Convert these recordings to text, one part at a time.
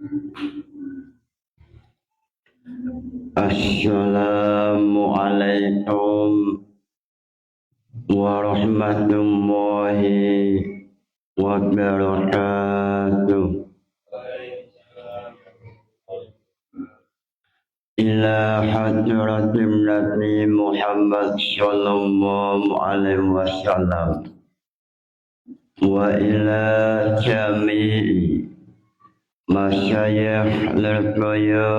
Assalamualaikum warahmatullahi wabarakatuh. Ila hadratin Nabi Muhammad sallallahu alaihi wasallam wa ila jami'i masyayikh al-qaya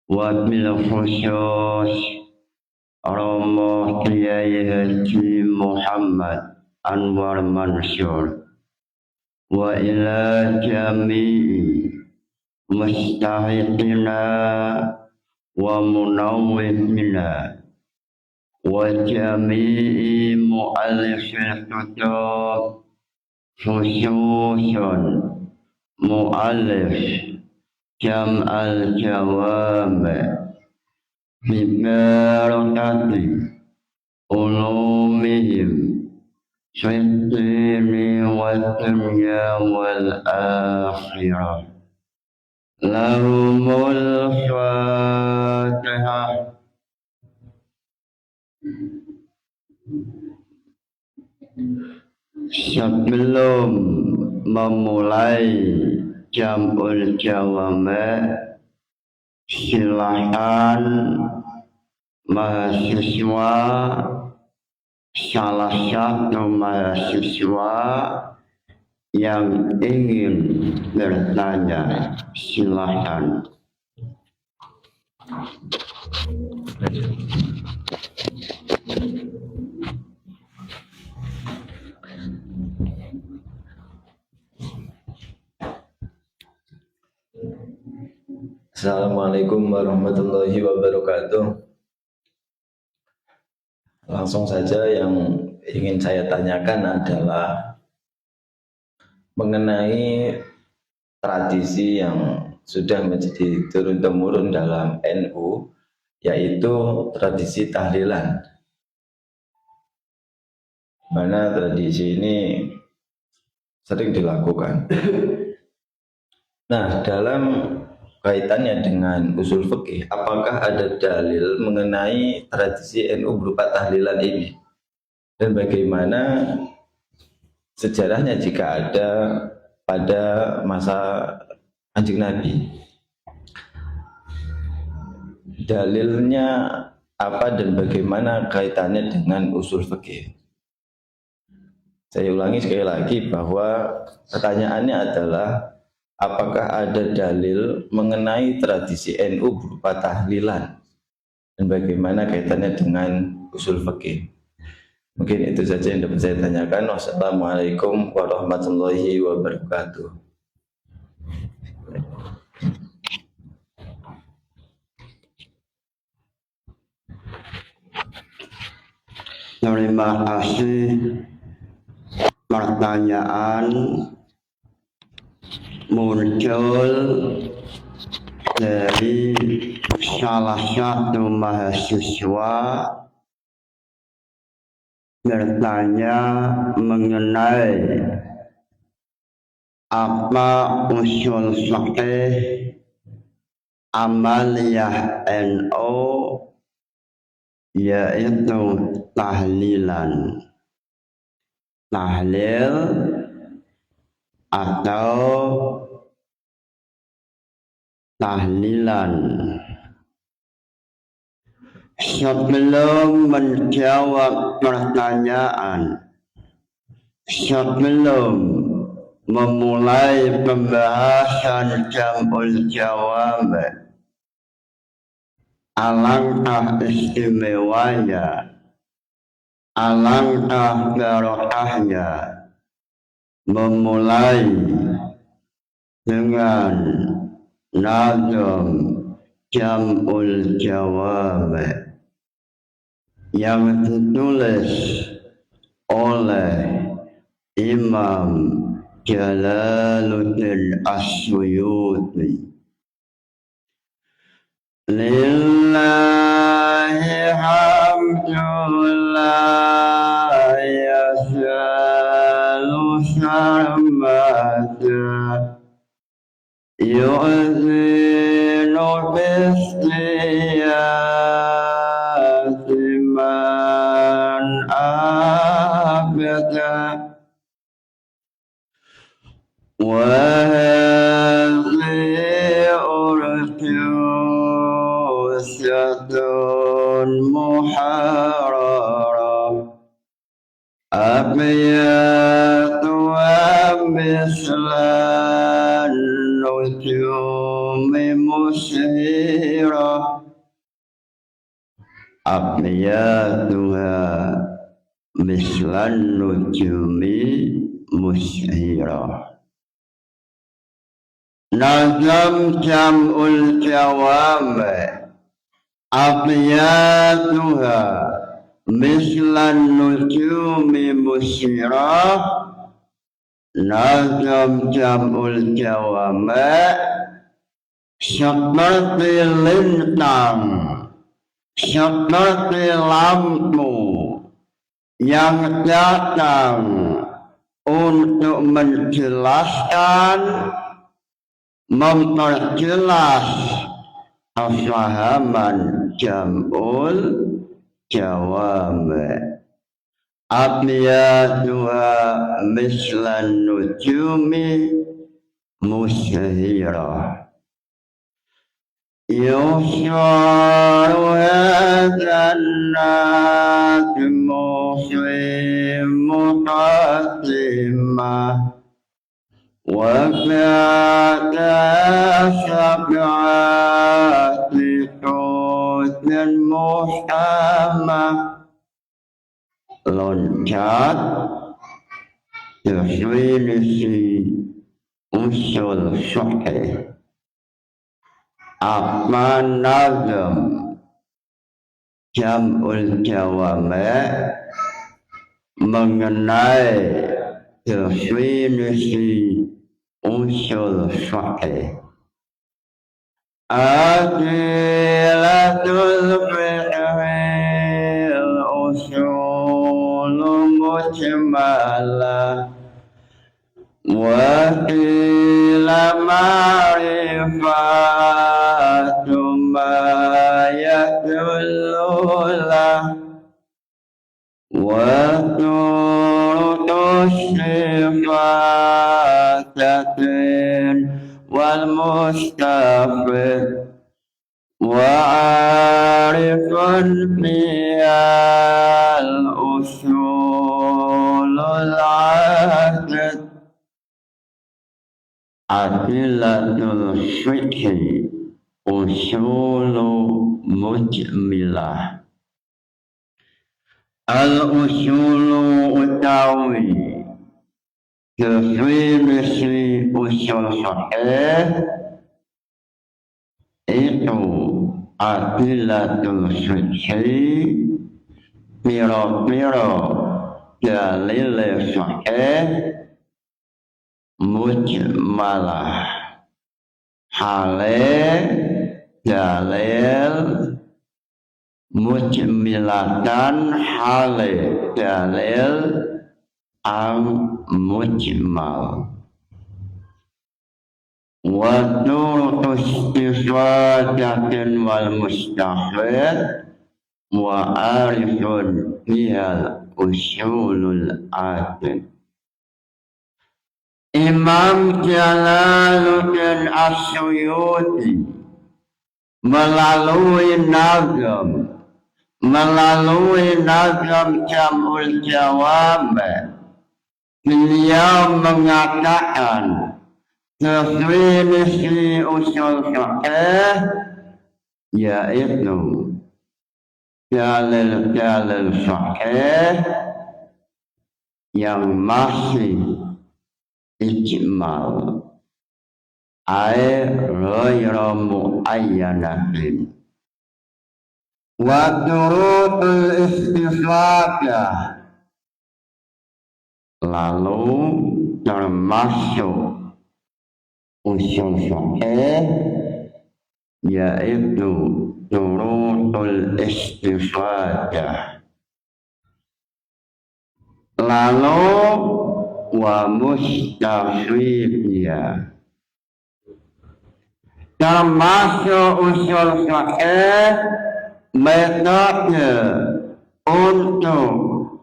wa bil khusus Romo Kiai Haji Muhammad Anwar Mansur wa ila jami'i mustahiqina wa munawwimina wa jami'i mu'allifil kutub khususun mu'allif jam al-jawami bibarakati ulumihim syai'ini wa dunya wal akhirah. Lahumul Fatihah. Sebelum memulai jamul jawame, silahkan mahasiswa, salah satu mahasiswa yang ingin bertanya, silahkan. Assalamualaikum warahmatullahi wabarakatuh. Langsung saja yang ingin saya tanyakan adalah mengenai tradisi yang sudah menjadi turun-temurun dalam NU, yaitu tradisi tahlilan. Mana tradisi ini sering dilakukan. Nah, dalam kaitannya dengan usul fikih, apakah ada dalil mengenai tradisi NU berupa tahlilan ini? Dan bagaimana sejarahnya jika ada pada masa Kanjeng Nabi? Dalilnya apa dan bagaimana kaitannya dengan usul fikih? Saya ulangi sekali lagi bahwa pertanyaannya adalah apakah ada dalil mengenai tradisi NU berupa tahlilan dan bagaimana kaitannya dengan usul fikih? Mungkin itu saja yang dapat saya tanyakan. Wassalamualaikum warahmatullahi wabarakatuh. Terima kasih. Pertanyaan muncul dari salah satu mahasiswa bertanya mengenai apa usul fikih amaliyah NU, yaitu tahlilan. Tahlil atau tahlilan. Sebelum menjawab pertanyaan, sebelum memulai pembahasan jamul jawami, alangkah istimewanya, alangkah barokahnya memulai dengan nazam jamul jawami yang ditulis oleh Imam Jalaluddin As-Suyuti. Lillahi hamdulillah yasalu sarmada يؤذن بالسيئات من أبدا وهذه أرثوسة محررة أبياتها مثل النجوم مسيرة أبياتها مثل النجوم مسيرة. Nazam jam'ul jawami abiyatuha mislan nujumi musyirah. Nazam jam'ul jawami seperti lintang, seperti lampu yang datang untuk menjelaskan, memperjelas pahaman jam'ul jawami. Abiyatuha mislan nujumi musyirah. Yusharu hadzal najmu fi muqaddimah وَكَانَ سَبْعَةِ حُسْنٍ مُحْكَمَةٍ loncat definisi usul syar'i. Apa nazam jam'ul jawami mengenai definisi usul syar'i. Adilatul fi'il usul mujmalah wa qila ma'rifatu ma yadullulah wa turutus sifatatin wal mustafid wa arifun biyal usulul adad. Adilatul fiqhi usulu mujmilah. Al-usulu utawi definisi usul syar'i itu adilatul fiqhi, piro-piro dalil syar'i mujmalah, hale dalil mujmilatan, hale dalil mujmal. Wa turutus istifadatin wal mustafid wa arifun bihal usulul adad. Imam Jalaluddin As-Suyuti melalui nazam jam'ul jawami, beliau mengatakan definisi usul syar'i yaitu dalil syar'i yang masih ijmal, ay ghayra muayyanatin. Wa turutul istifadah, lalu termasuk usul syar'i yaitu turutul istifadah. Lalu wa mustafidiyah, termasuk usul fikih metode untuk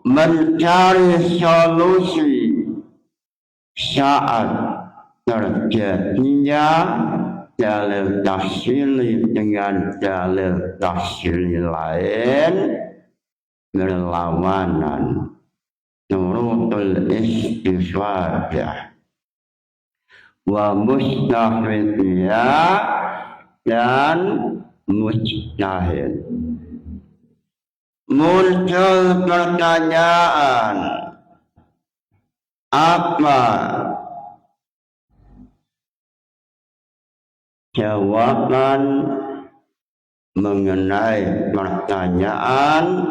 mencari solusi saat terjadinya dalil tafsili dengan dalil tafsili lain berlawanan. Nurutul istifadah wa mustafidiyah dan mujtahid. Muncul pertanyaan, apa jawaban mengenai pertanyaan,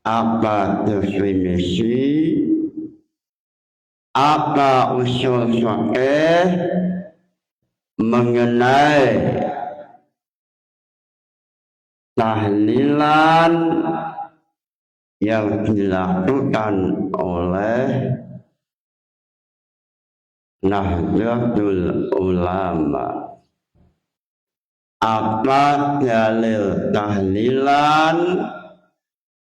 apa definisi, apa usul fikih mengenai tahlilan yang dilakukan oleh Nahdlatul Ulama. Apa dalil tahlilan,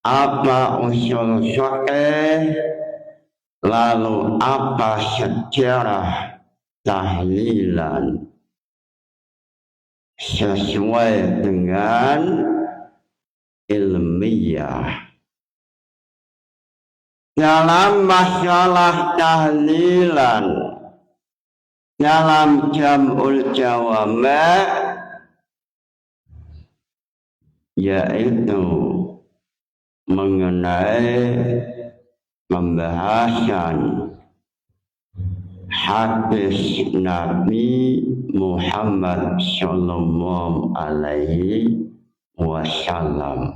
apa usul fikih, lalu apa sejarah tahlilan sesuai dengan ilmiah. Dalam masalah tahlilan, dalam jam'ul jawami', yaitu mengenai pembahasan hadis Nabi Muhammad sallallahu alaihi wasallam.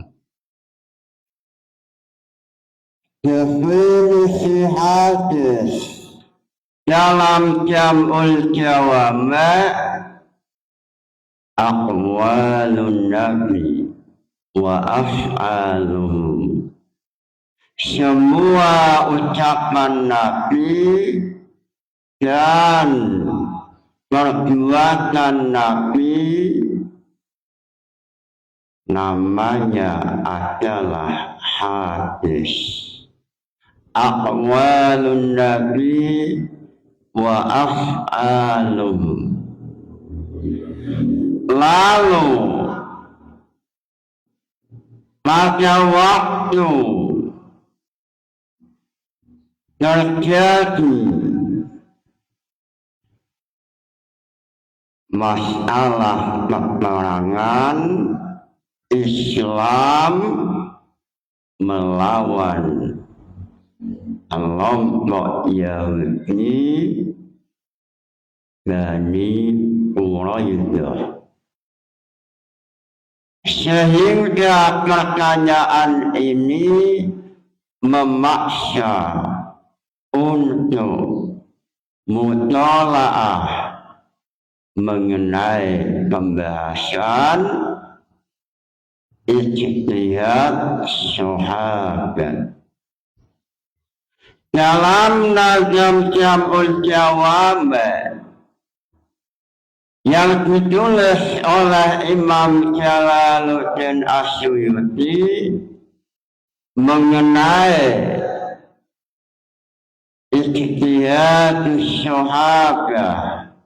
Definisi hadis dalam jam'ul jawami', aqwalun nabi wa af'aluhum, semua ucapan Nabi dan perbuatan Nabi namanya adalah hadis. Aqwalun Nabi wa af'aluhum. Lalu pada waktu terjadi masalah peperangan Islam melawan kelompok Yahudi Bani Quraidah, sehingga pertanyaan ini memaksa untuk mutalaah mengenai pembahasan ijtihad sahabat. Dalam nazam jam'ul jawami' yang ditulis oleh Imam Jalaluddin As-Suyuti mengenai ijtihad sahabat,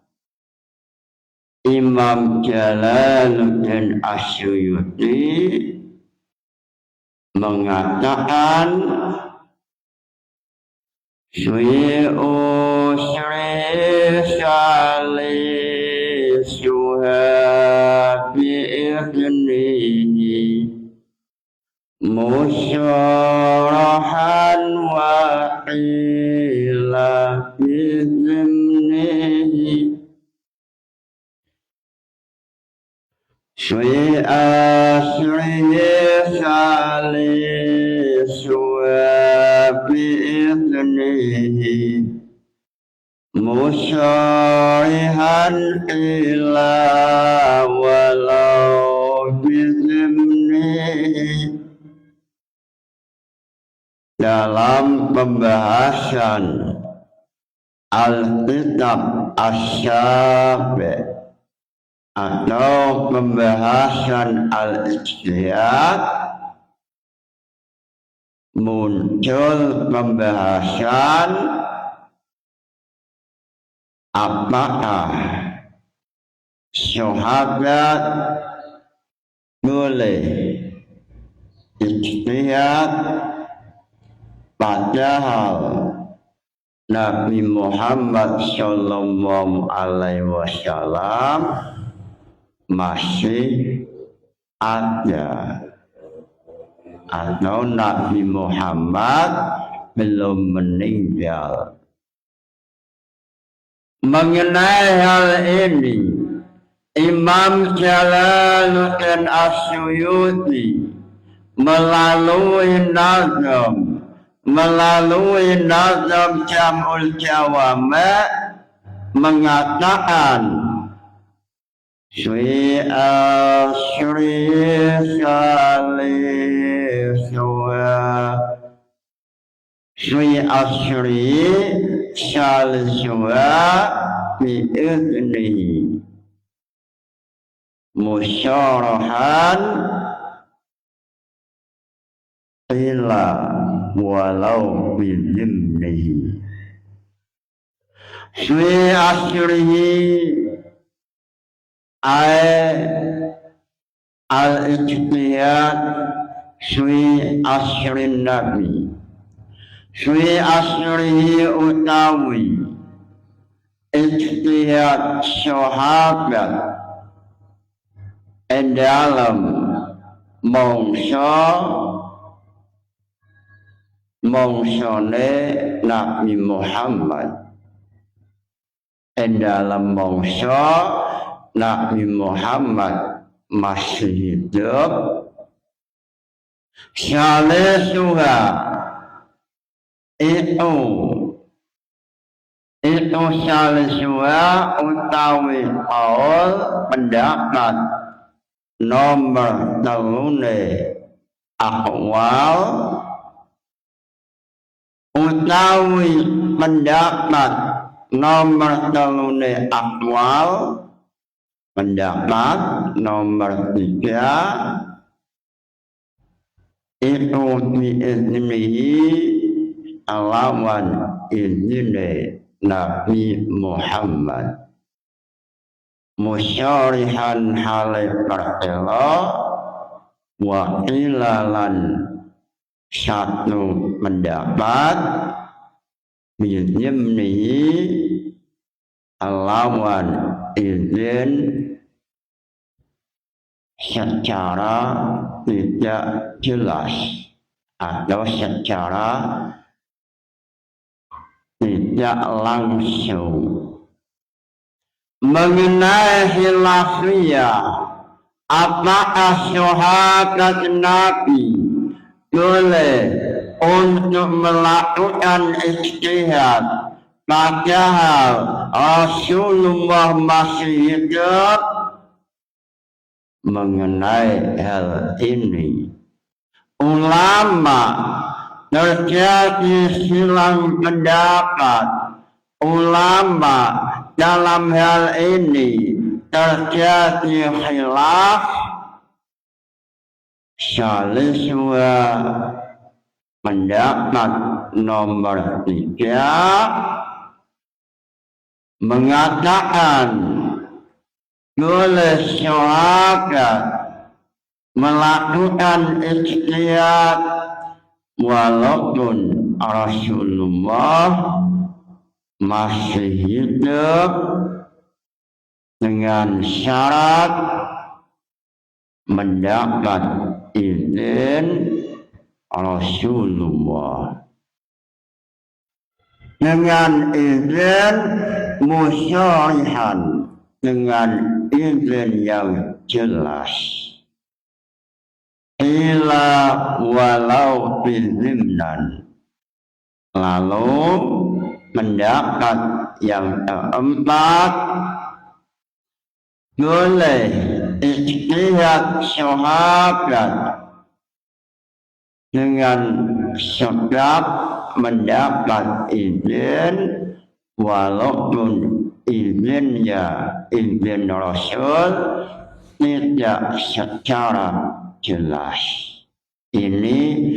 Imam Jalaluddin As-Suyuti mengatakan suha bi'idnihi musyarahan wa ila bizimnihi musyarihan ila walau bizimnihi. Dalam pembahasan Al-Kitab Asy-Syafi' atau pembahasan al-ijtihad, muncul pembahasan apakah sahabat boleh ijtihad padahal Nabi Muhammad Sallallahu Alaihi Wasallam masih ada, atau Nabi Muhammad belum meninggal. Mengenai hal ini, Imam Jalaluddin As-Suyuti melalui nazam Jam'ul Jawami' mengatakan Swi asri saliswa bi'idnihi musyarahan ila walau bidimnihi. Swi asrihi al-ijtihad swi asrin nabi, swi asrihi utawi ijtihad sahabat dalam mongsone Nabi Muhammad, dalam mongso Nabi Muhammad masih hidup, salisuha itu salisuha utawi qaul pendapat nomor telune akwal utawi pendapat nomor telune akwal, pendapat nomor 3 itu biiznihi alawan izine Nabi Muhammad musyarihan halai pertela wa ilalan satu pendapat biiznihi alawan izin secara tidak jelas atau secara tidak langsung. Mengenai khilafiyah, apakah sahabat Nabi boleh untuk melakukan ijtihad padahal Rasulullah masih hidup? Mengenai hal ini, ulama terjadi silang pendapat. Ulama dalam hal ini terjadi khilaf. Saliswa pendapat nomor 3 mengatakan boleh sahabat melakukan ijtihad walaupun Rasulullah masih hidup dengan syarat mendapat izin Rasulullah, dengan izin musyarihan, dengan izin yang jelas. Ila walau bizimnan. Lalu pendapat yang keempat, boleh ijtihad sahabat dengan sebab mendapat izin walaupun izin Rasul tidak secara jelas. Ini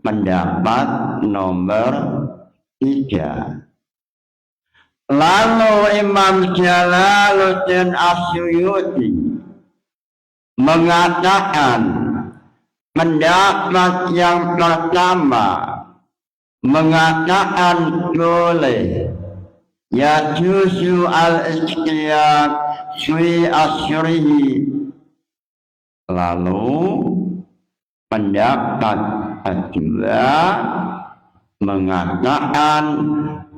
pendapat nomor 3. Lalu Imam Jalaluddin Asyuyuti mengatakan pendapat yang pertama mengatakan boleh yajuzu al-ikhtiyar fi asyrihi. Lalu pendapat kedua mengatakan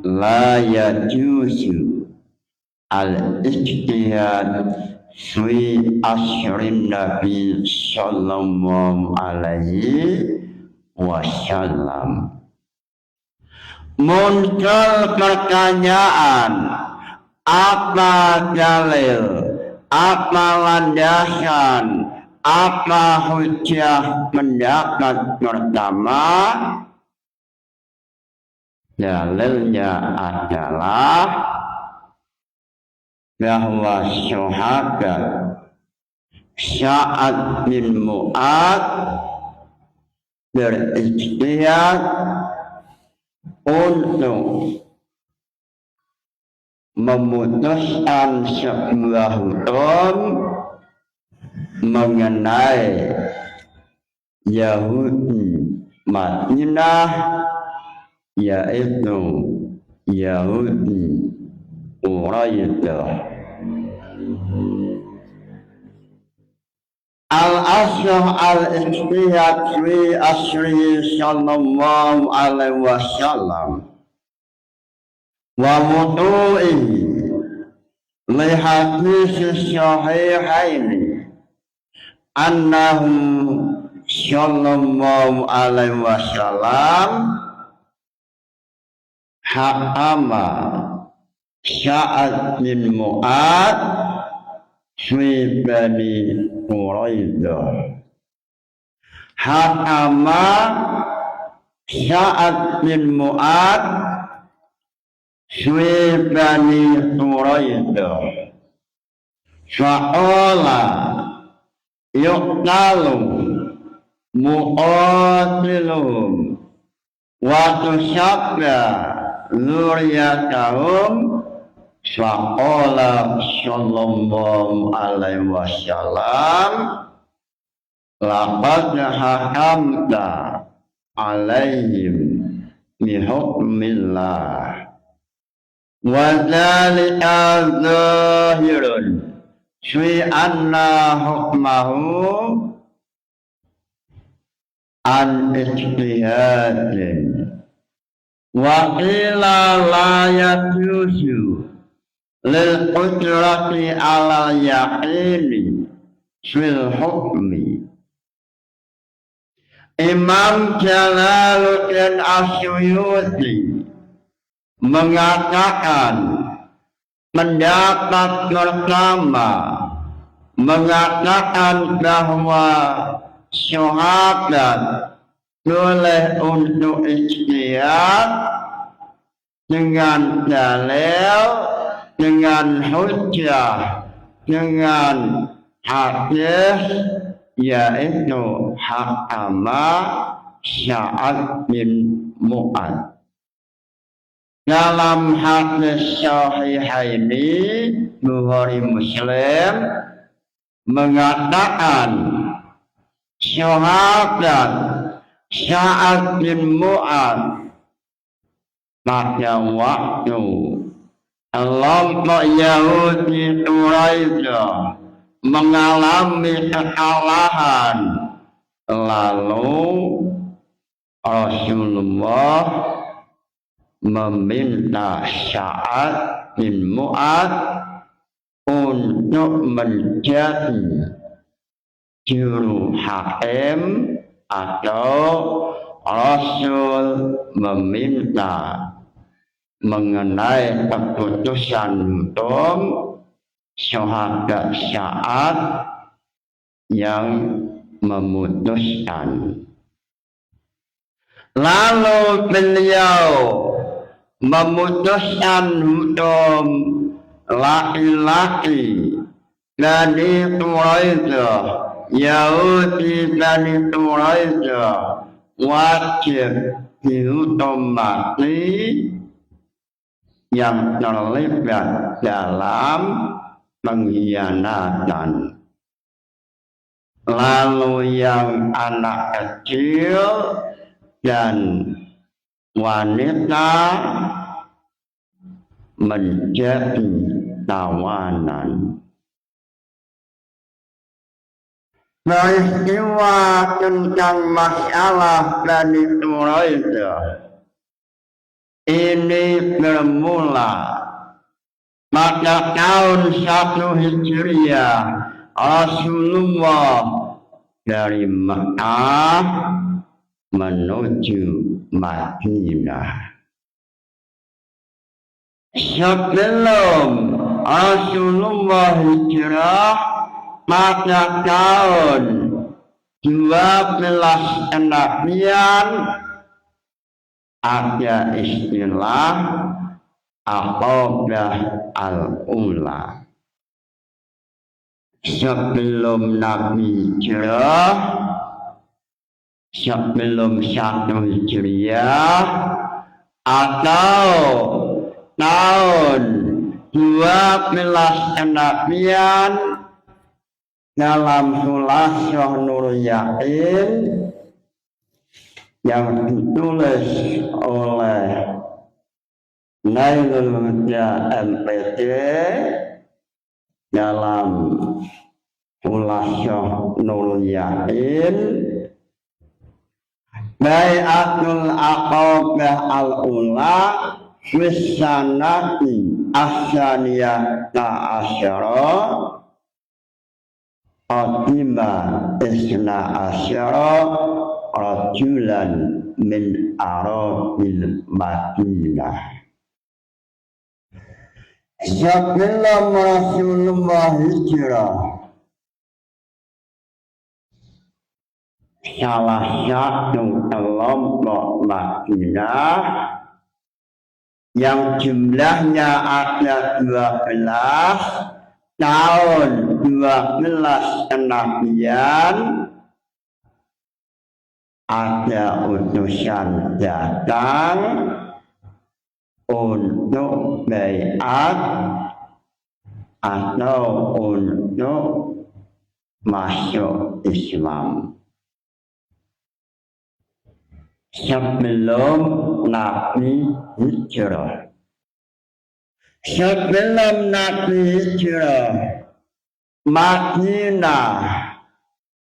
la yajuzu al-ikhtiyar fi asyrin Nabi sallallahu alaihi wasallam. Muncul pertanyaan, apa dalil, apa landasan, apa hujjah pendapat pertama? Dalilnya adalah bahwa sahabat Sa'ad bin Mu'adz berijtihad untuk memutuskan sebuah hukum mengenai Yahudi Madinah, yaitu Yahudi Quraidah. Al-asr al-ijtihad fi asri sallallahu alaihi wasallam wa wudu'ihi li hadis sahihaini annahu sallallahu alaihi wasallam hakama Sa'ad bin Mu'adz fi Bani Quraidah. Hakama Sa'ad bin Mu'adz fi Bani Quraidah. Fa'ala yuqtalu muqatiluhum wa tusabba dzurriyyatahum. Faqala sallallahu alaihi wasallam laqad hakamta alaihim bi hukmillah wa dzalika zahirun fi anna hukmahu an ijtihadin wa qila la yajuzu lil qudrati ala yaqini fil hukmi. Imam Jalaluddin Asyuyuti mengatakan pendapat pertama mengatakan bahwa sahabat boleh untuk ijtihad dengan dalil, dengan hujjah, dengan hadis, yaitu hakama Sa'ad bin Mu'adz. Dalam hadis sahihaini Bukhari Muslim mengatakan sahabat Sa'ad bin Mu'adz pada waktu kelompok Yahudi Quraidah mengalami kekalahan, lalu Rasulullah meminta Sa'ad bin Mu'adz untuk menjadi juru hakim, atau Rasul meminta mengenai keputusan hukum sahabat Sa'ad yang memutuskan. Lalu beliau memutuskan hukum laki-laki Bani Quraidah, Yahudi Bani Quraidah wajib dihukum mati yang terlibat dalam pengkhianatan. Lalu yang anak kecil dan wanita menjadi tawanan. Peristiwa tentang masalah Bani Quraidah ini bermula pada tahun 1 Hijriah. Rasulullah dari Mekah menuju Madinah. Sebelum Rasulullah hijrah pada tahun 12 kenabian ada istilah Aqabah al-Ula. Sebelum Nabi hijrah, sebelum 1 Hijriah atau tahun 12 kenabian dalam Sulasyah Nur Yakin yang ditulis oleh Nailul Huda MPT dalam Sulasyah Nur Yakin, Bai'atul Aqabah al-Ula Wisanati Ahsaniyah Ta'asyara Qatima Isna Asyara Rajulan min Arabil Madinah. Sebelum Rasulullah hijrah, salah satu kelompok Madinah yang jumlahnya ada 12 tahun 12 kenabian, ada utusan datang untuk baiat atau untuk masuk Islam. Sebelum Nabi hijrah. Sebelum Nabi hijrah, Madinah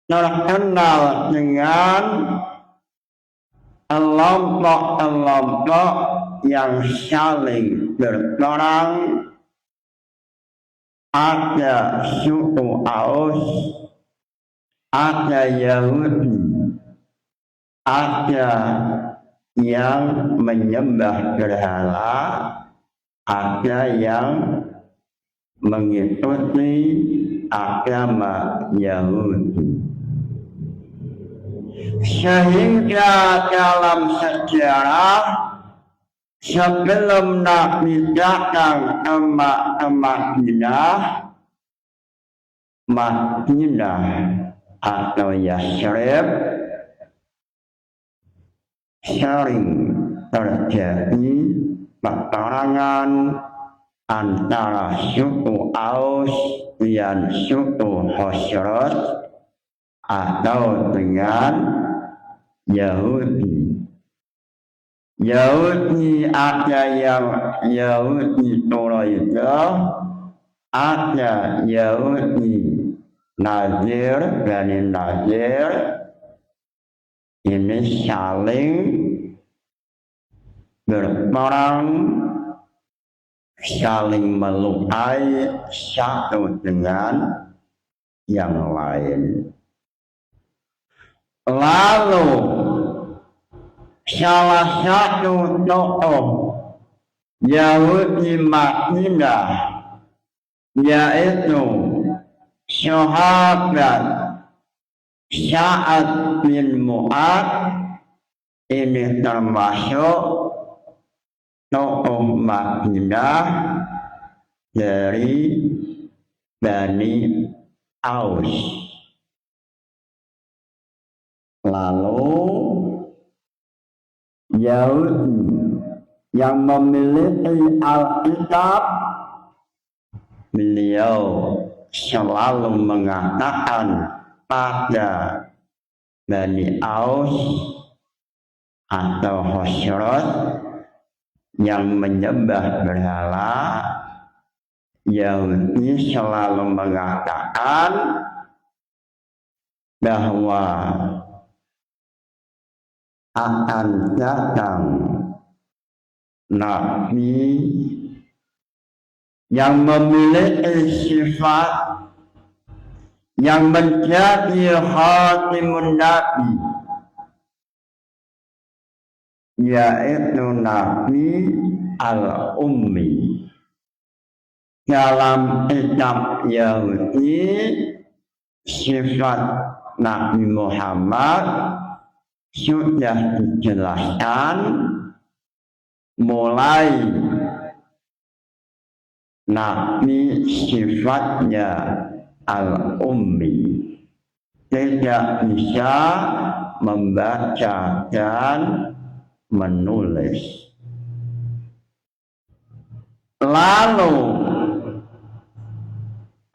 terkenal dengan kelompok-kelompok yang saling berperang. Ada suku Aus, ada Yahudi, ada yang menyembah berhala, ada yang mengikuti agama Yahudi. Sehingga dalam sejarah sebelum Nabi datang ke Madinah, Madinah atau Yasrib sering terjadi peperangan antara suku Aus dan suku Khazraj atau dengan Yahudi. Yahudi ada yang Yahudi Quraidah, ada Yahudi Nazir, Bani Nazir. Ini saling berperang, saling melukai satu dengan yang lain. Lalu salah satu tokoh Yahudi Madinah, yaitu sahabat Sa'ad bin Mu'ad, ini termasuk tokoh Madinah dari Bani Aus. Lalu Yahudi yang memiliki Alkitab, beliau selalu mengatakan pada Bani Aus atau Khosrot yang menyembah berhala, Yahudi selalu mengatakan bahwa akan datang nabi yang memiliki sifat yang menjadi khatimun nabi, yaitu Nabi Al-Ummi. Dalam kitab Yahudi, sifat Nabi Muhammad sudah dijelaskan mulai Nabi sifatnya Al-Ummi, tidak bisa membaca dan menulis. Lalu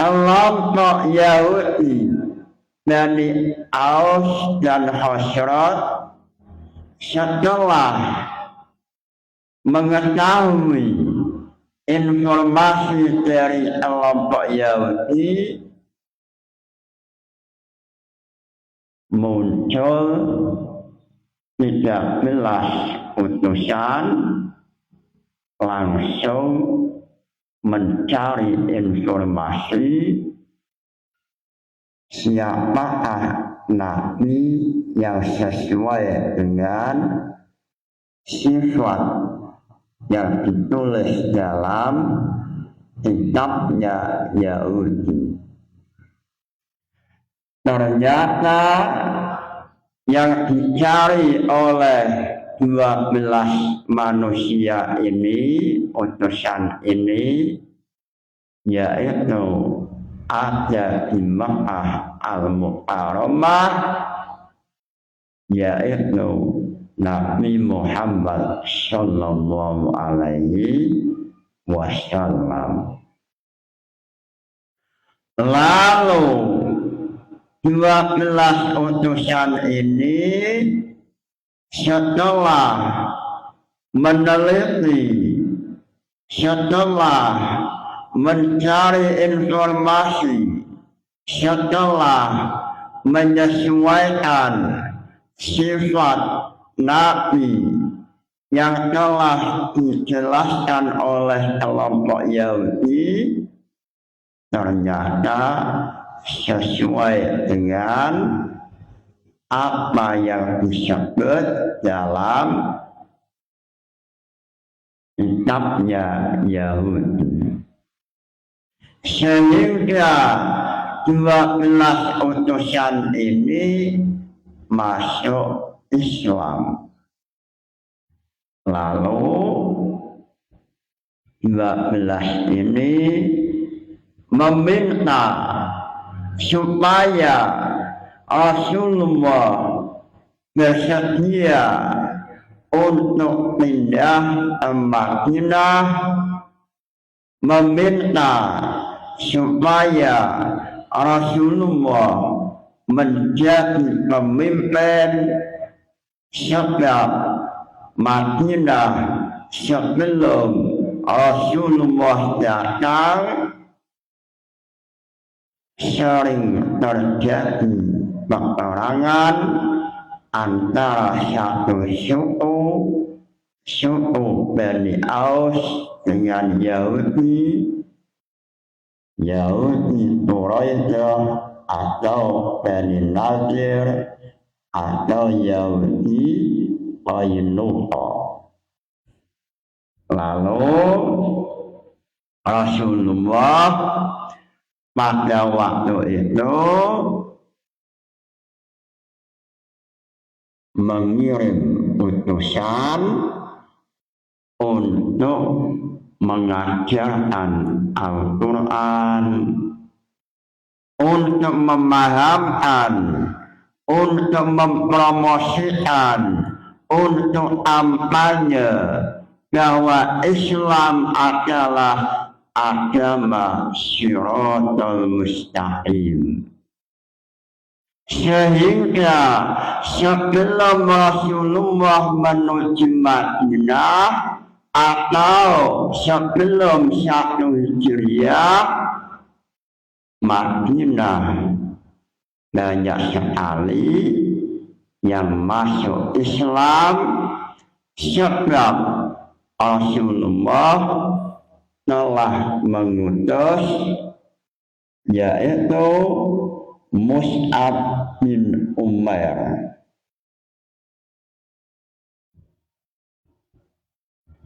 kelompok Yahudi dari Aus dan Khosrot setelah mengetahui informasi dari kelompok Yahudi, muncul 13 utusan langsung mencari informasi siapakah nabi yang sesuai dengan sifat yang ditulis dalam kitabnya Yahudi. Ternyata yang dicari oleh 12 manusia ini, utusan ini, yaitu ada di Makkah Al-Mukarramah, yaitu Nabi Muhammad Sallallahu Alaihi Wasallam. Lalu 12 utusan ini setelah meneliti, setelah mencari informasi, setelah menyesuaikan sifat Nabi yang telah dijelaskan oleh kelompok Yahudi, ternyata sesuai dengan apa yang disebut dalam kitabnya Yahudi. Sehingga 12 utusan ini masuk Islam. Lalu 12 ini meminta supaya Rasulullah bersedia untuk pindah ke Madinah, meminta supaya Rasulullah menjadi pemimpin sebab Madinah sebelum Rasulullah datang sering terjadi peperangan antara satu suku Bani Aus dengan Yahudi Quraisyah atau Bani Nadir atau Yahudi Qainuqa. Lalu Rasulullah pada waktu itu mengirim utusan untuk mengajarkan Al-Quran, untuk memahamkan, untuk mempromosikan, untuk kampanye bahwa Islam adalah agama Shiratal Mustaqim. Sehingga sebelum Rasulullah menuju Madinah atau sebelum 1 Hijriah, Madinah banyak sekali yang masuk Islam sebab Rasulullah telah mengutus yaitu Mus'ab bin Umair.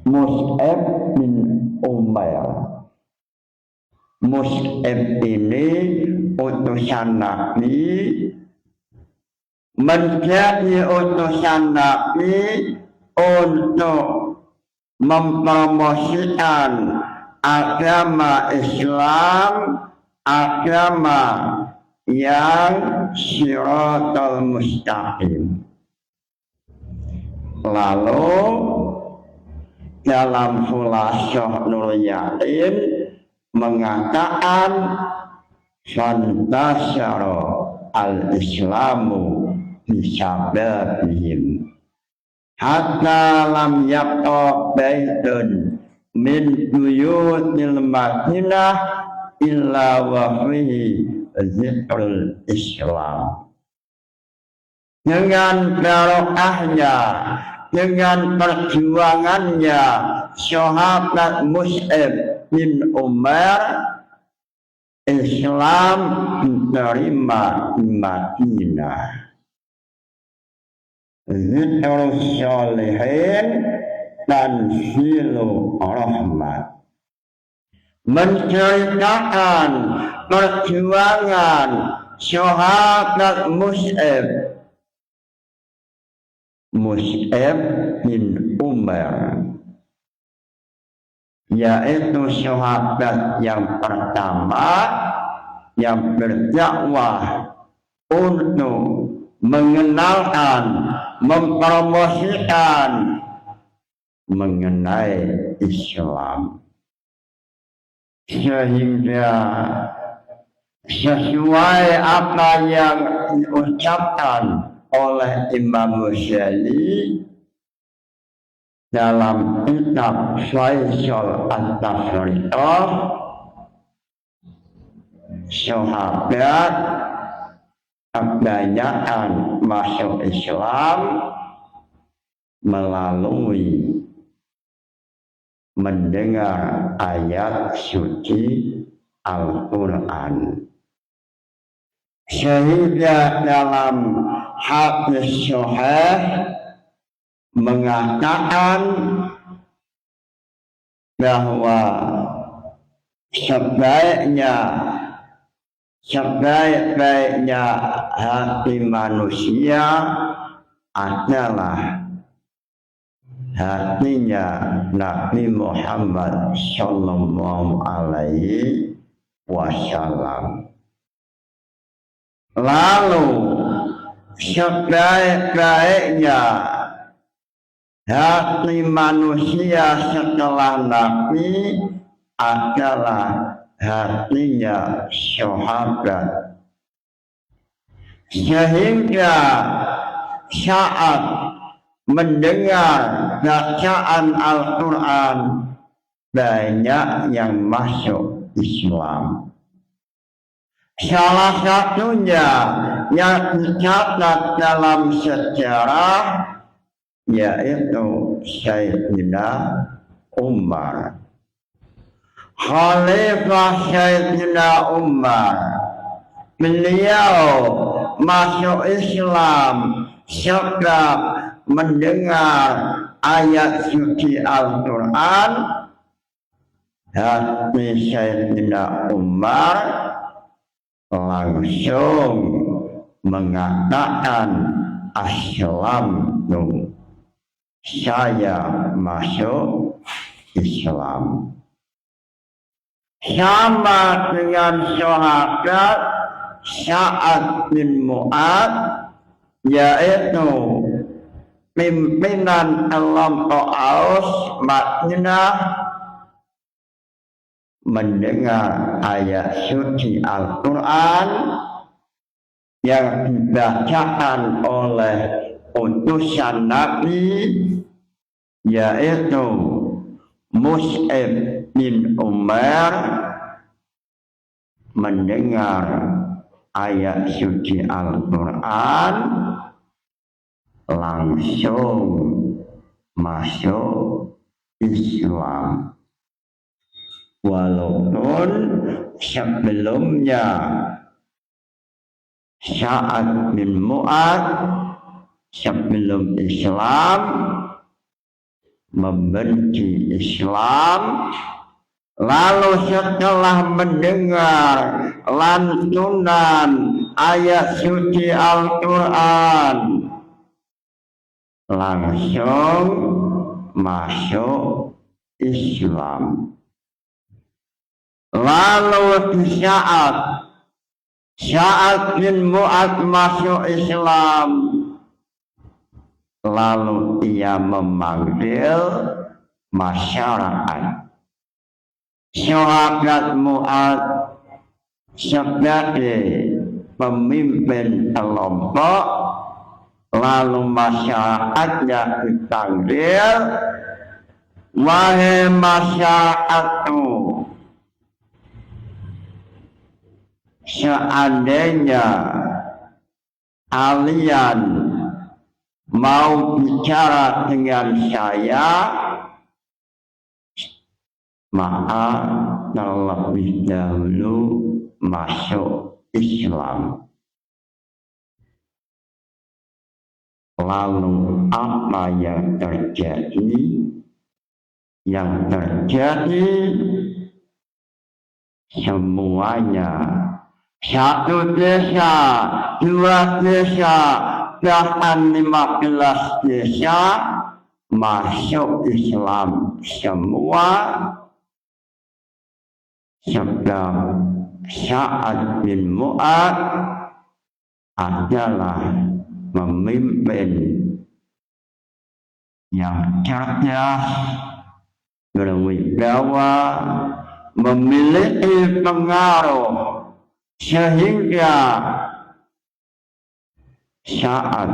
Mus'ab bin Umair. Mus'ab ini utusan Nabi, menjadi utusan Nabi untuk mempromosikan agama Islam, agama yang Shiratal Mustaqim. Lalu dalam Khulasah Nur Yakin mengatakan fantasyara al-islamu bisababihim hatta lam yabqa baitun min buyutil Madinah illa wa fihi zikrul Islam. Dengan barokahnya, dengan perjuangannya sahabat Mus'ab bin Umar, Islam diterima di Madinah. Zikrul Shalihin dan Silu Rahmat, menceritakan perjuangan sahabat Mus'ab bin Umar, yaitu sahabat yang pertama yang berdakwah untuk mengenalkan, mempromosikan mengenai Islam, sehingga sesuai apa yang diucapkan oleh Imam Ghazali dalam kitab Faisal At-Tafriqah, sahabat kebanyakan masuk Islam melalui mendengar ayat suci Al-Quran. Sehingga dalam hadis sahih mengatakan bahwa sebaik-baiknya hati manusia adalah hatinya Nabi Muhammad sallallahu alaihi wasallam. Lalu sebaik-baiknya hati manusia setelah Nabi adalah hatinya sahabat. Sehingga saat mendengar bacaan Al-Quran banyak yang masuk Islam. Salah satunya yang dicatat dalam sejarah yaitu Sayyidina Umar. Khalifah Sayyidina Umar, beliau masuk Islam sebab mendengar ayat suci Al-Quran. Hati Sayyidina Umar langsung mengatakan Aslamtu, saya masuk Islam. sama dengan sahabat Sa'ad bin Mu'ad, yaitu pimpinan kelompok Aus Madinah, mendengar ayat suci Al-Quran yang dibacakan oleh utusan Nabi, yaitu Mus'ab bin Umar, mendengar ayat suci Al-Quran langsung masuk Islam. Walaupun sebelumnya Sa'ad bin Mu'ad sebelum Islam membenci Islam, lalu setelah mendengar lantunan ayat suci Al-Quran langsung masuk Islam. Lalu di Sa'ad bin Mu'ad masuk Islam, lalu ia memanggil masyarakat. Sahabat Mu'ad sebagai pemimpin kelompok, lalu masyarakatnya dipanggil, wahai masyarakatku, seandainya kalian mau bicara dengan saya, maka terlebih dahulu masuk Islam. Lalu apa yang terjadi? Yang terjadi semuanya, satu desa, dua desa, bahkan 15 desa masuk Islam semua, sebab Sa'ad bin Mu'ad adalah pemimpin yang cerdas, berwibawa, memiliki pengaruh, sehingga Sa'ad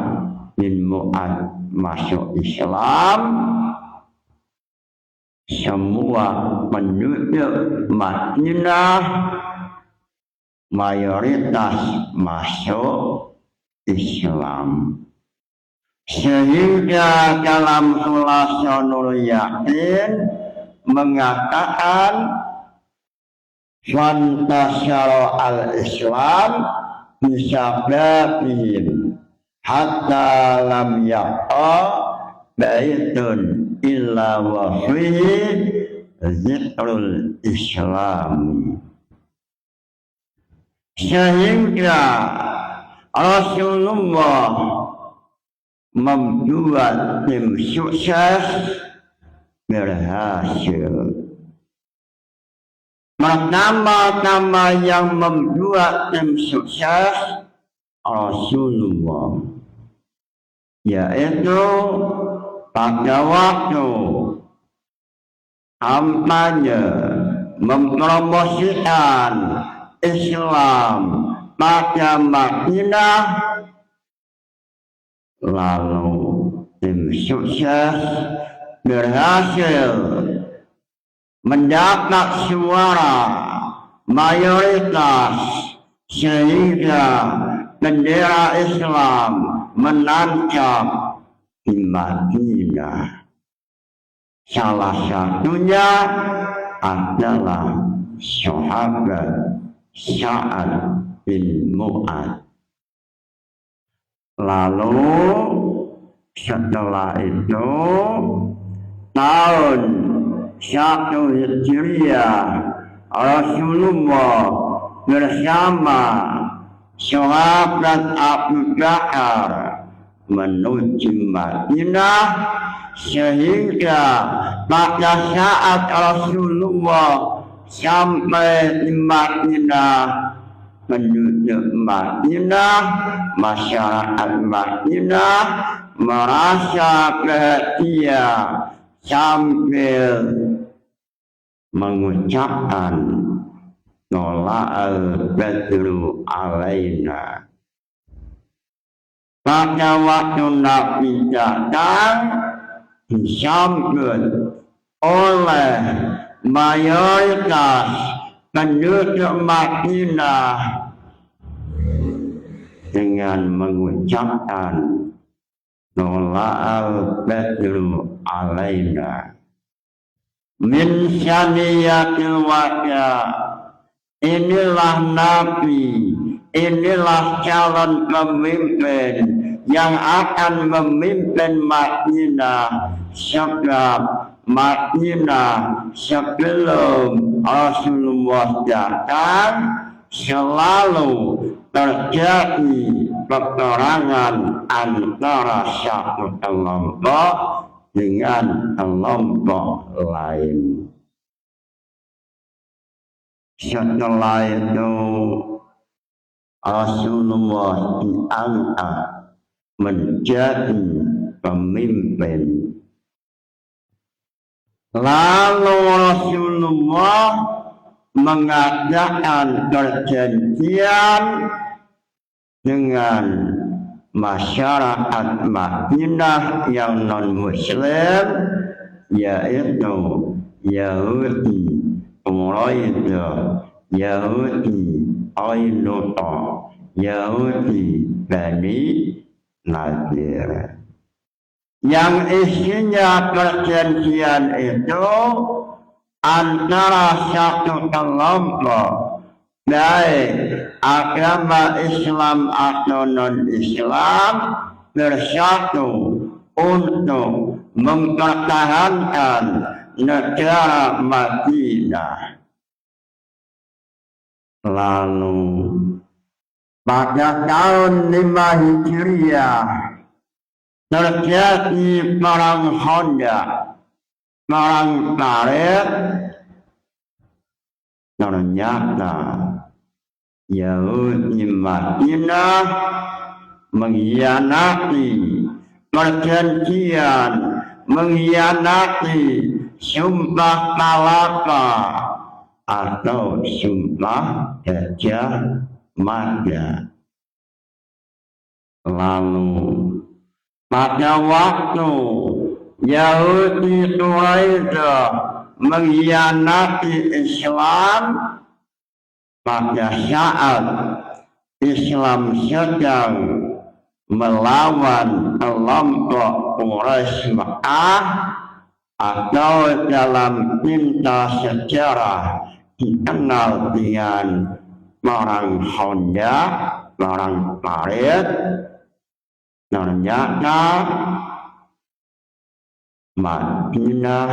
bin Mu'ad masuk Islam, semua penduduk Madinah mayoritas masuk Islam. Sehingga dalam Khulasanul Yakin mengatakan Fantasyara al-Islam bisababihim hatta lam yaqa baitun illa wa fihi zikrul Islam. Sehingga Rasulullah membuat tim sukses berhasil. Pertama-tama yang membuat tim sukses Rasulullah, yaitu pada waktu kampanye mempromosikan Islam pada Madinah, lalu tim sukses berhasil mendapat suara mayoritas, sehingga bendera Islam menancap di Madinah. Salah satunya adalah sahabat Sa'ad bin Mu'ad. Lalu setelah itu tahun 1 Hijriah, Rasulullah bersama sahabat Abu Bakar menuju Madinah, sehingga pada saat Rasulullah sampai di Madinah, penduduk Madinah, masyarakat Madinah merasa bahagia sambil mengucapkan Tola'al badru alaina. Pada waktu Nabi datang disambut oleh mayoritas penduduk Madinah dengan mengucapkan Tola'al badru alaina min syaniyatil wada. Inilah Nabi, inilah calon pemimpin yang akan memimpin Madinah, sebab Madinah sebelum Rasulullah datang selalu terjadi peperangan antara satu kelompok dengan kelompok lain. Setelah itu Rasulullah diangkat menjadi pemimpin. Lalu Rasulullah mengadakan perjanjian dengan masyarakat Madinah yang non-Muslim, yaitu Yahudi Quraidah, Yahudi Ainuqa, Yahudi Bani Nadir. Yang isinya perjanjian itu antara satu kelompok baik agama Islam atau non-Islam bersatu untuk mempertahankan negara Madinah. Lalu pada tahun 5 Hijriah terjadi perang Khandaq, perang Tarik. Ternyata Yahudi Madinah mengkhianati perjanjian, mengkhianati sumpah Malaka atau sumpah Gajah Mada. Lalu pada waktu Yahudi Quraidah mengkhianati Islam, pada saat Islam sedang melawan kelompok Quraisy Mekah, atau dalam tinta sejarah dikenal dengan perang Khandaq, perang Tarik. Ternyata Madinah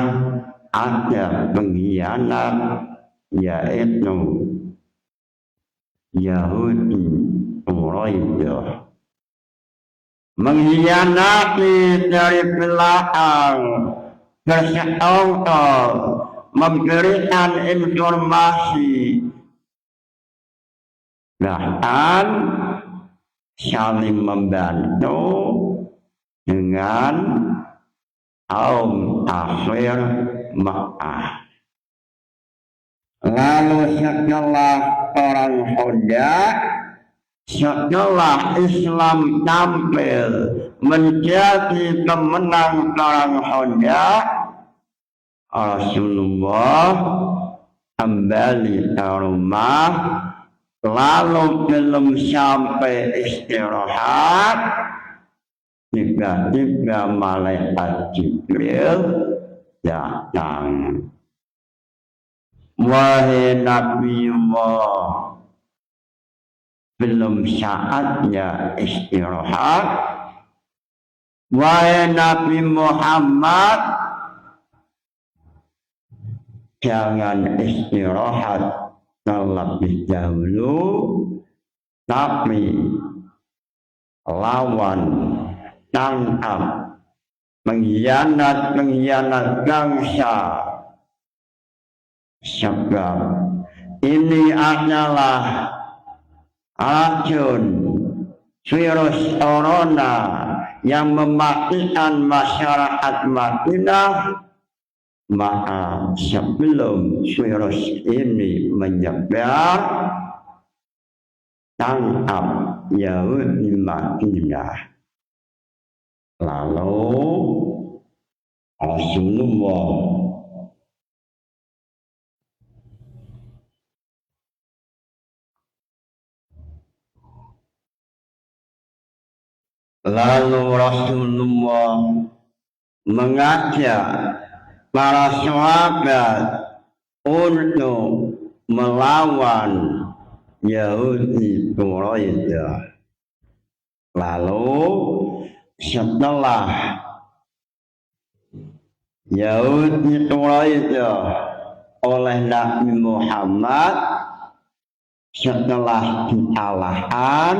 ada pengkhianat, yaitu Yahudi Quraidah mengkhianati dari belakang, bersekongkol memberikan informasi, bahkan saling membantu dengan kaum kafir Mekah. Lalu setelah perang Khandaq, setelah Islam tampil menjadi pemenang perang Khandaq, Rasulullah kembali ke rumah. Lalu belum sampai istirahat, tiba-tiba malaikat Jibril datang. Wahai Nabi Allah, belum saatnya istirahat. Wahai Nabi Muhammad, jangan istirahat terlebih dahulu, tapi lawan, tangkap pengkhianat bangsa Sebab ini adalah racun virus corona yang mematikan masyarakat Madinah. Maka sebelum virus ini menyebar, tangkap Yahudi Madinah. Lalu Rasulullah mengajak para sahabat untuk melawan Yahudi Quraisy. Lalu setelah Yahudi Quraisy oleh Nabi Muhammad setelah dikalahkan,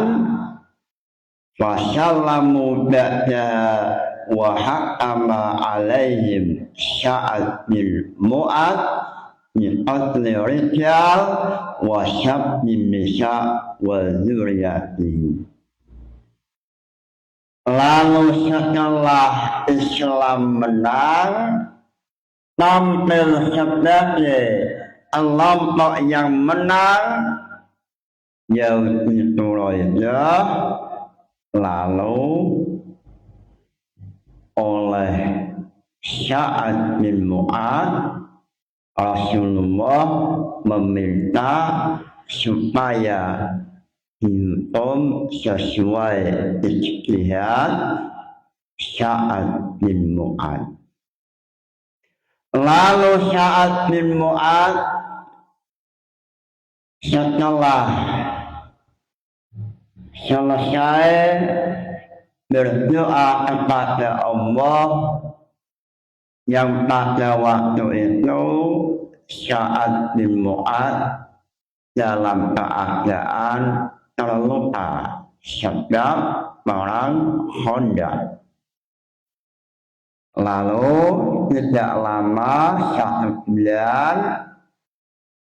fasallamu ba'da wa hakama alaihim Sa'ad bin Mu'ad bi qatli rijal wa syabbi nisa wa dzurriyyati. Lalu setelah Islam menang, tampil sebagai kelompok yang menang Yahudi Quraisy. Lalu oleh Sa'ad bin Mu'ad, Rasulullah meminta supaya dihukum sesuai ijtihad Sa'ad bin Mu'ad. Lalu Sa'ad bin Mu'ad setelah selesai berdoa kepada Allah, yang pada waktu itu Sa'ad bin Mu'ad dalam keadaan terluka sebab perang Khandaq. Lalu tidak lama, 1 bulan,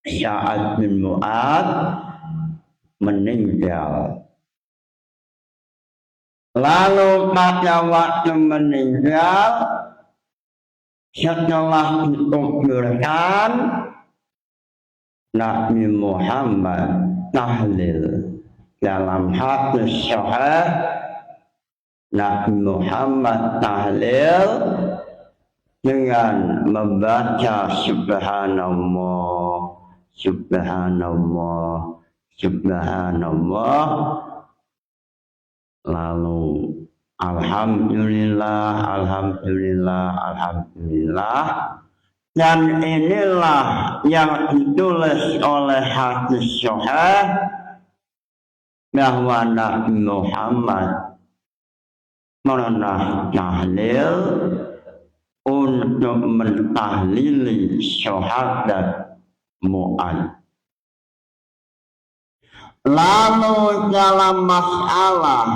Sa'ad bin Mu'ad meninggal. Lalu pada waktu meninggal, setelah dikuburkan, Nabi Muhammad tahlil. Dalam hadis sahih, Nabi Muhammad tahlil dengan membaca Subhanallah, Subhanallah, Subhanallah. Lalu Alhamdulillah, Alhamdulillah, Alhamdulillah. Dan inilah yang ditulis oleh hadis sahih bahwa Nabi Muhammad pernah tahlil untuk mentahlili syahadat Mu'ad. Lalu dalam masalah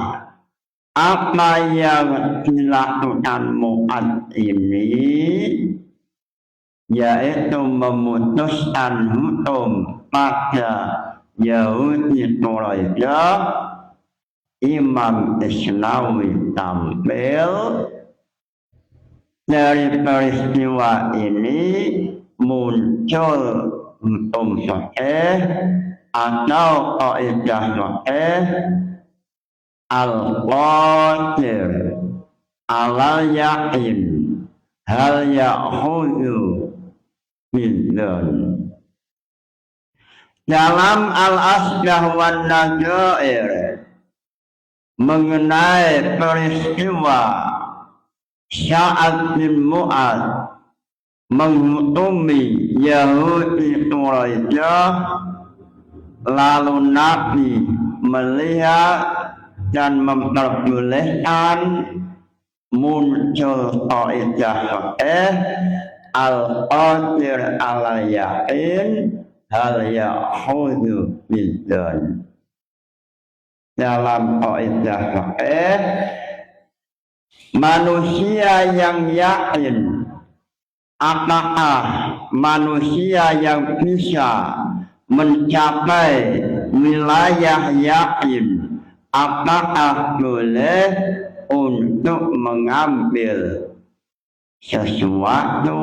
apa yang dilakukan Mu'ad ini, yaitu memutuskan hukum pada Yahudi Quraisy, Imam Islawi tampil dari peristiwa ini muncul hukum sahih atau kaidah sahih al-qadir alal yakin hal ya'khudhu bidzan. Dalam al-asbah wan nazair mengenai peristiwa Sa'ad bin Mu'ad menghukumi Yahudi Quraisy, lalu Nabi melihat dan memperbolehkan muncul kaidah sahih al-qadir ala yakin hal ya'khudhu bidzan. Dalam kaidah sahih, manusia yang yakin apakah manusia yang bisa mencapai wilayah yakin, apakah boleh untuk mengambil sesuatu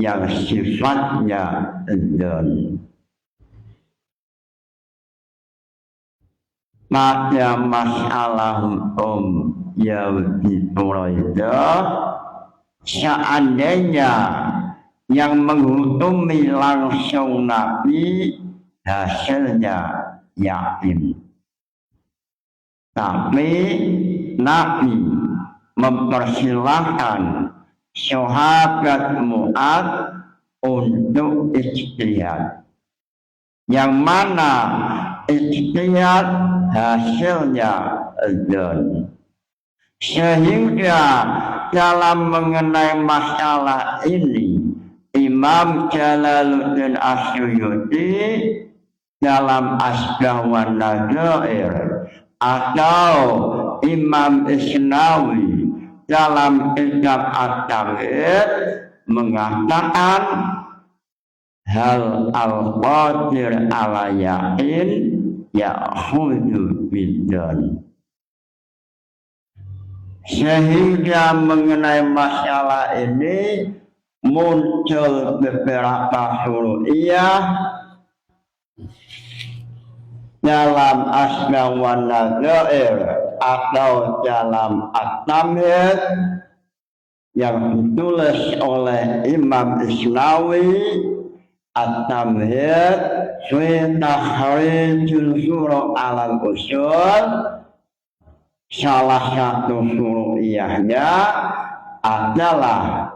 yang sifatnya dzon? Pada masalah hukum Yahudi Quraisyah, seandainya yang menghukumi langsung Nabi hasilnya yakin, tapi Nabi mempersilahkan sahabat Mu'adz untuk ijtihad, yang mana ijtihad hasilnya dzon. Sehingga dalam mengenai masalah ini, Imam Jalaluddin Asyuyuti dalam Asbah wan Nadzair atau Imam Isnawi dalam kitab At-Tauhid mengatakan hal al-qadir ala yakin ya'khudhu bidzon. Sehingga mengenai masalah ini muncul beberapa furu'iyah dalam Asma wan Nadzair atau dalam At-Tamhid yang ditulis oleh Imam Isnawi. At-Tamhid fi tahrijul furu' alal usul, salah satu furu'iyahnya adalah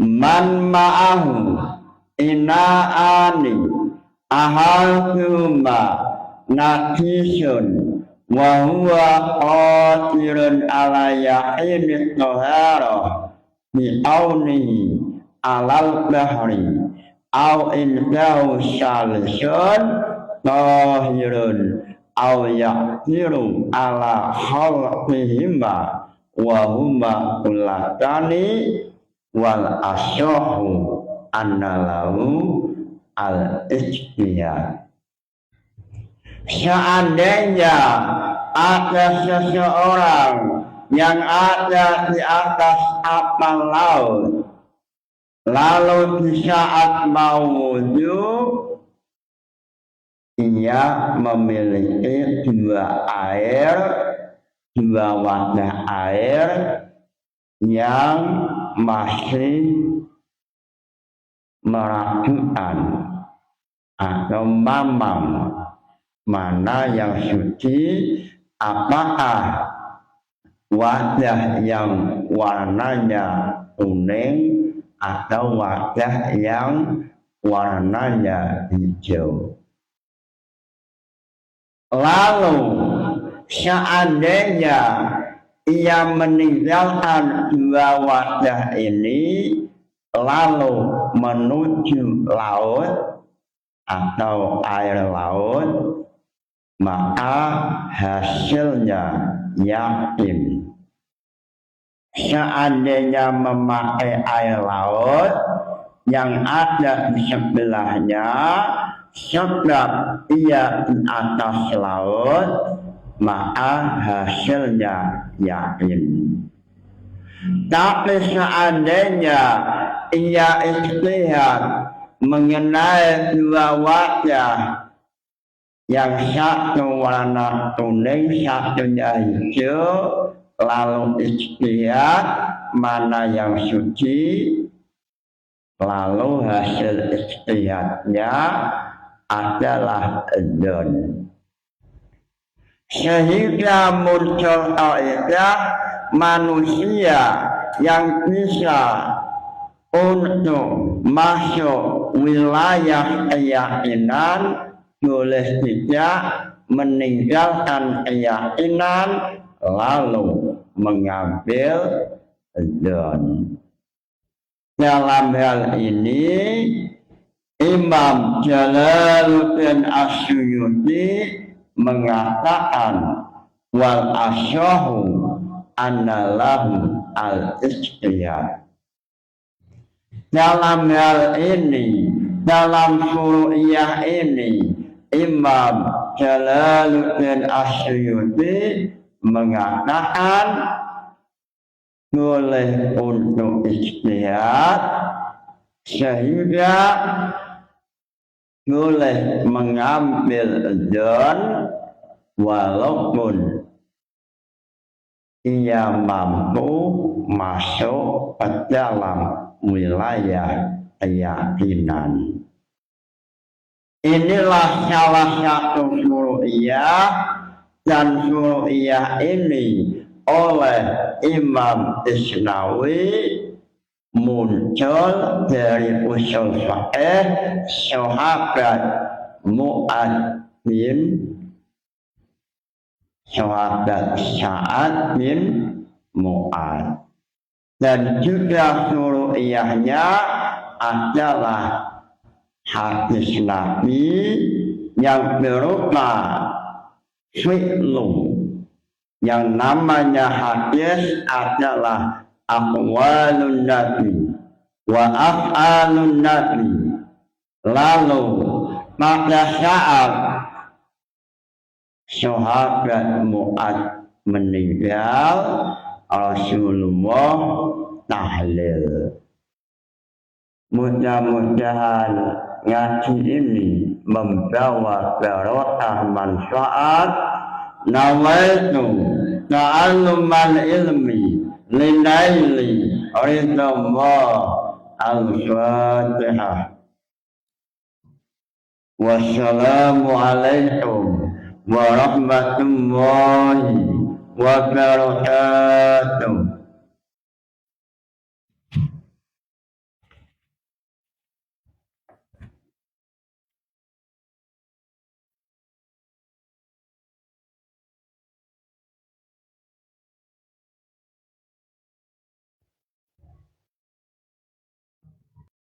man ma'ahu ina'ani ahaduma najisun wa huwa qadirun ala yaqini tahara bi aunihi alal bahri au indahu salisun tahirun au yaqdiru ala khalqihima wa huma ulatani wal asyahu annalahu al-ijtihad. Seandainya ada seseorang yang ada di atas kapal laut, lalu di saat mau wudhu ia memiliki dua wadah air yang masih meragukan atau mamam mana yang suci, apakah wadah yang warnanya kuning atau wadah yang warnanya hijau. Lalu seandainya ia meninggalkan dua wadah ini lalu menuju laut atau air laut, maka hasilnya yakin. Seandainya memakai air laut yang ada di sebelahnya, sebab ia di atas laut, maka hasilnya yakin. Tapi seandainya ia ijtihad mengenai dua wajah, yang satu warna kuning, satunya hijau, lalu ijtihad mana yang suci, lalu hasil ijtihadnya adalah dzon. Sehingga muncul kaidah manusia yang bisa untuk masuk wilayah keyakinan boleh tidak meninggalkan keyakinan lalu mengambil dzon. Dalam hal ini Imam Jalaluddin Asyuyuti mengatakan wal asyahu anna lahu al-ijtihad. dalam hal ini, dalam furu'iyah ini, Imam Jalaluddin Asyuyuti mengatakan boleh untuk ijtihad sehingga boleh mengambil don walaupun ia mampu masuk ke dalam wilayah keyakinan. Inilah salah satu furu'iyah, dan furu'iyah ini oleh Imam Isnawi muncul dari usul fiqh sahabat Mu'ad bin sahabat Sa'ad bin Mu'ad, dan juga furu'iyahnya adalah hadis Nabi yang berupa fi'lu. Yang namanya hadis adalah aqwalun Nabi wa af'alun Nabi. Lalu pada saat sahabat Mu'ad meninggal, Rasulullah tahlil. Mudah-mudahan ngaji ini membawa barokah manfaat. Nawaitu ta'allumal ilmi linaili ridallah. Al-Fatihah. Wassalamu alaikum warahmatullahi wabarakatuh.